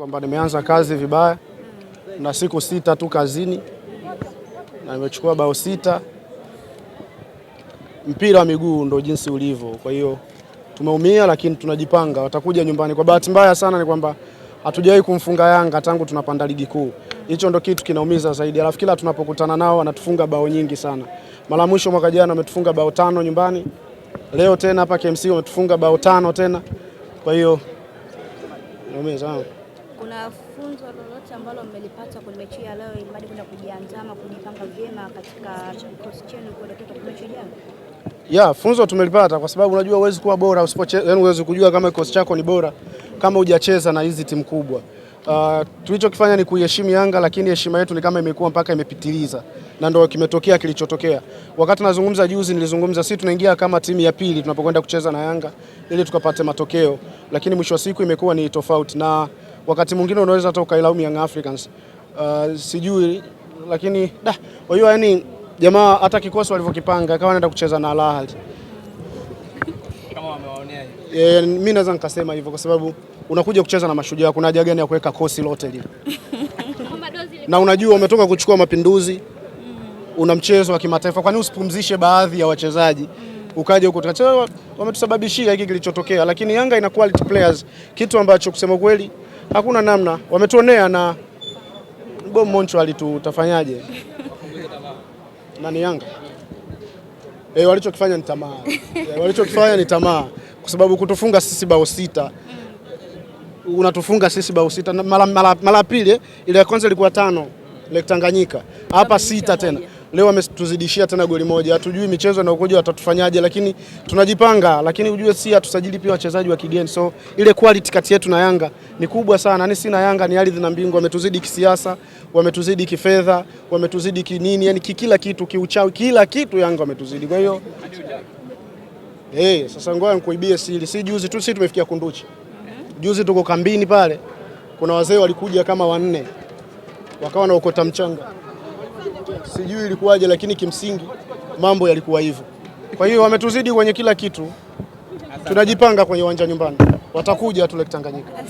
kwamba nimeanza kazi vibaya na siku 6 tu kazini na nimechukua bao 6. Mpira wa miguu ndo jinsi ulivyo. Kwa hiyo tumeumia, lakini tunajipanga, watakuja nyumbani. Kwa bahati mbaya sana ni kwamba hatujawahi kumfunga Yanga tangu tunapanda ligi kuu. Hicho ndo kitu kinaumiza zaidi. Alafu kila tunapokutana nao wanatufunga bao nyingi sana. Mara mwisho mwaka jana wametufunga bao 5 nyumbani. Leo tena hapa KMC wametufunga bao 5 tena. Kwa hiyo inaumiza sana. Kuna funzo lolote ambalo mmelipata kwenye mechi ya leo ili baada kwenda kujiandaa kujipanga vyema katika kikosi chenu kuelekea kwa mechi ijayo? Funzo tumelipata kwa sababu unajua huwezi kuwa bora usipocheza, yani huwezi kujua kama kikosi chako ni bora kama hujacheza na hizi timu kubwa. Tulichokifanya ni kuiheshimu Yanga, lakini heshima yetu ni kama imekuwa mpaka imepitiliza, na ndio kimetokea kilichotokea. Wakati nazungumza juzi nilizungumza sisi tunaingia kama timu ya pili tunapokwenda kucheza na Yanga ili tukapate matokeo, lakini mwisho wa siku imekuwa ni tofauti, na wakati mwingine unaweza hata ukailaumu Young Africans. Sijui, lakini kwa hiyo yani jamaa hata kikosi walivyokipanga kama wanaenda kucheza na Al Ahly kama wamewaonea hivi. Mimi naweza nikasema hivyo kwa sababu unakuja kucheza na Mashujaa, kuna haja gani ya kuweka kosi lote lile? Na unajua umetoka kuchukua Mapinduzi, una mchezo wa kimataifa, kwa nini usipumzishe baadhi ya wachezaji ukaje huko tukacheza? Wametusababishia hiki kilichotokea, lakini Yanga ina quality players, kitu ambacho kusema kweli hakuna namna, wametuonea na Bob Moncho alitutafanyaje? Nani Yanga? Walichokifanya ni tamaa. Walichokifanya ni tamaa kwa sababu kutufunga sisi bao 6. Unatufunga sisi bao 6 mara pili, ile ya kwanza ilikuwa 5 Lake Tanganyika. Hapa 6 tena. Leo wametuzidishia tena goli moja. Hatujui michezo inayokuja watatufanyaje, lakini tunajipanga, lakini ujue si hatusajili pia wachezaji wa kigeni. So ile quality kati yetu na Yanga ni kubwa sana. Ni sina Yanga ni ardhi na mbingu, wametuzidi kisiasa, wametuzidi kifedha, wametuzidi kinini, yani kila kitu, kiuchawi, kila kitu Yanga wametuzidi. Kwa hiyo sasa ngoja nikuibie siri. Si juzi tu sisi tumefikia Kunduchi. Juzi tuko kambini pale. Kuna wazee walikuja kama 4. Wakawa na ukota mchanga. Sijui ilikuwaje, lakini kimsingi mambo yalikuwa hivyo. Kwa hiyo wametuzidi kwenye kila kitu. Tunajipanga kwenye uwanja nyumbani. Watakuja tu Lake Tanganyika.